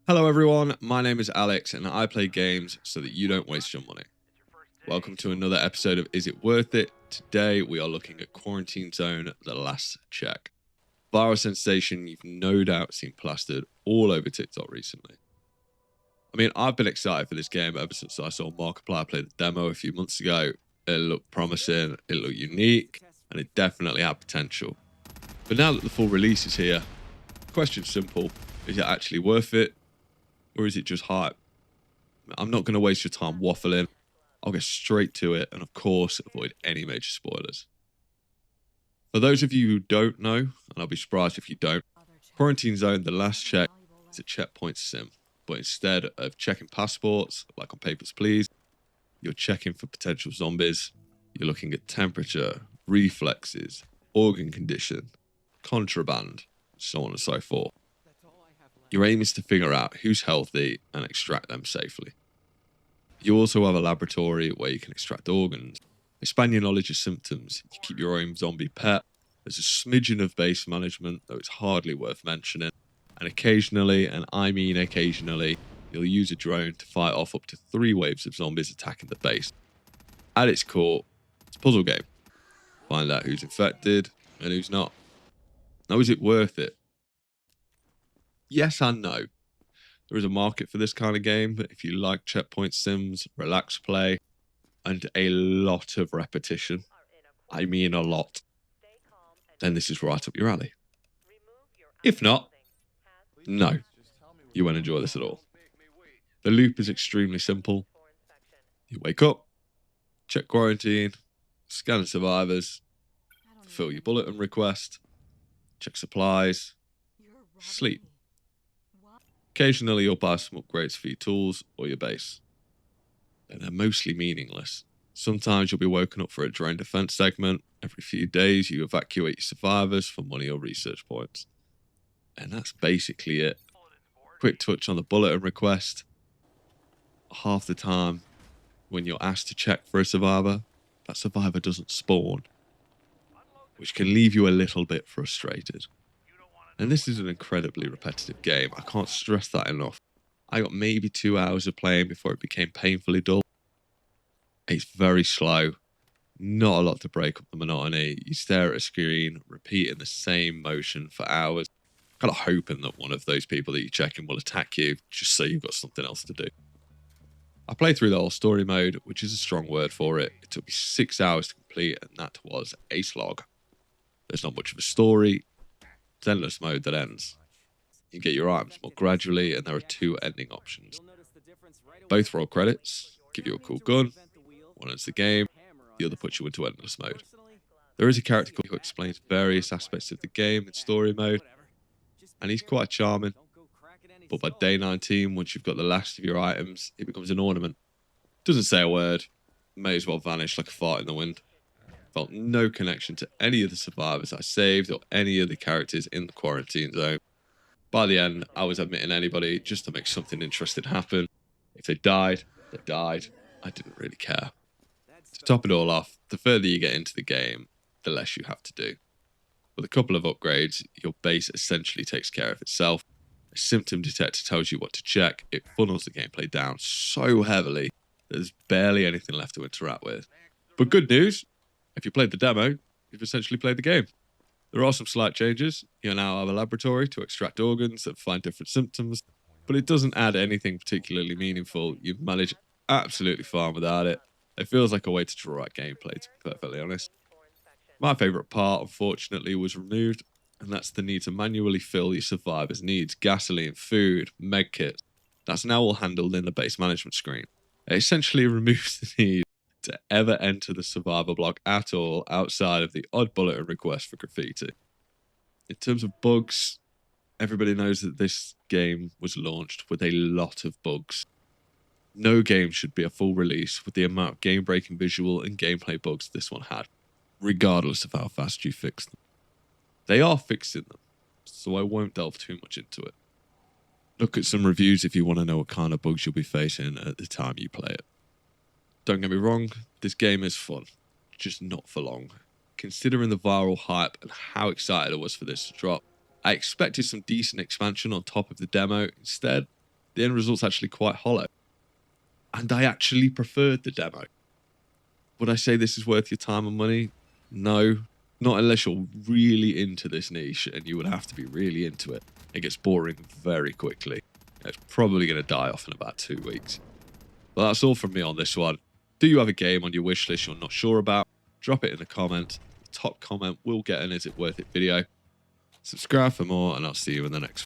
Hello, everyone. My name is Alex, and I play games so that you don't waste your money. Welcome to another episode of Is It Worth It? Today, we are looking at Quarantine Zone: The Last Check. Viral sensation you've no doubt seen plastered all over TikTok recently. I mean, I've been excited for this game ever since I saw Markiplier play the demo a few months ago. It looked promising, it looked unique, and it definitely had potential. But now that the full release is here, the question's simple: is it actually worth it? Or is it just hype? I'm not going to waste your time waffling. I'll get straight to it and, of course, avoid any major spoilers. For those of you who don't know, and I'll be surprised if you don't, Quarantine Zone: The Last Check is a checkpoint sim. But instead of checking passports, like on Papers, Please, you're checking for potential zombies. You're looking at temperature, reflexes, organ condition, contraband, so on and so forth. Your aim is to figure out who's healthy and extract them safely. You also have a laboratory where you can extract organs, expand your knowledge of symptoms, you keep your own zombie pet. There's a smidgen of base management, though it's hardly worth mentioning. And occasionally, and I mean occasionally, you'll use a drone to fight off up to 3 waves of zombies attacking the base. At its core, it's a puzzle game. Find out who's infected and who's not. Now, is it worth it? Yes and no. There is a market for this kind of game, but if you like checkpoint sims, relax play, and a lot of repetition, I mean a lot, then this is right up your alley. If not, no, you won't enjoy this at all. The loop is extremely simple. You wake up, check quarantine, scan survivors, fulfill your bulletin request, check supplies, sleep. Occasionally you'll buy some upgrades for your tools or your base. And they're mostly meaningless. Sometimes you'll be woken up for a drone defense segment. Every few days you evacuate your survivors for money or research points. And that's basically it. Quick touch on the bulletin request. Half the time, when you're asked to check for a survivor, that survivor doesn't spawn, which can leave you a little bit frustrated. And this is an incredibly repetitive game. I can't stress that enough. I got maybe 2 hours of playing before it became painfully dull. It's very slow. Not a lot to break up the monotony. You stare at a screen, repeating the same motion for hours, kind of hoping that one of those people that you're checking will attack you, just so you've got something else to do. I played through the whole story mode, which is a strong word for it. It took me 6 hours to complete, and that was a slog. There's not much of a story. It's endless mode that ends. You get your items more gradually, and there are 2 ending options. Both roll credits, give you a cool gun. One ends the game, the other puts you into endless mode. There is a character who explains various aspects of the game in story mode, and he's quite charming. But by day 19, once you've got the last of your items, it becomes an ornament. Doesn't say a word, may as well vanish like a fart in the wind. Felt no connection to any of the survivors I saved or any of the characters in the quarantine zone. By the end, I was admitting anybody just to make something interesting happen. If they died, they died. I didn't really care. To top it all off, the further you get into the game, the less you have to do. With a couple of upgrades, your base essentially takes care of itself. A symptom detector tells you what to check. It funnels the gameplay down so heavily that there's barely anything left to interact with. But good news, if you played the demo, you've essentially played the game. There are some slight changes. You now have a laboratory to extract organs and find different symptoms, but it doesn't add anything particularly meaningful. You've managed absolutely fine without it. It feels like a way to draw out gameplay, to be perfectly honest. My favourite part, unfortunately, was removed, and that's the need to manually fill your survivors' needs: gasoline, food, medkits. That's now all handled in the base management screen. It essentially removes the need to ever enter the survivor block at all outside of the odd bulletin request for graffiti. In terms of bugs, everybody knows that this game was launched with a lot of bugs. No game should be a full release with the amount of game-breaking visual and gameplay bugs this one had, regardless of how fast you fix them. They are fixing them, so I won't delve too much into it. Look at some reviews if you want to know what kind of bugs you'll be facing at the time you play it. Don't get me wrong, this game is fun, just not for long. Considering the viral hype and how excited I was for this to drop, I expected some decent expansion on top of the demo. Instead, the end result's actually quite hollow. And I actually preferred the demo. Would I say this is worth your time and money? No, not unless you're really into this niche, and you would have to be really into it. It gets boring very quickly. It's probably going to die off in about 2 weeks. But that's all from me on this one. Do you have a game on your wish list you're not sure about? Drop it in the comments. The top comment will get an Is It Worth It video. Subscribe for more, and I'll see you in the next one.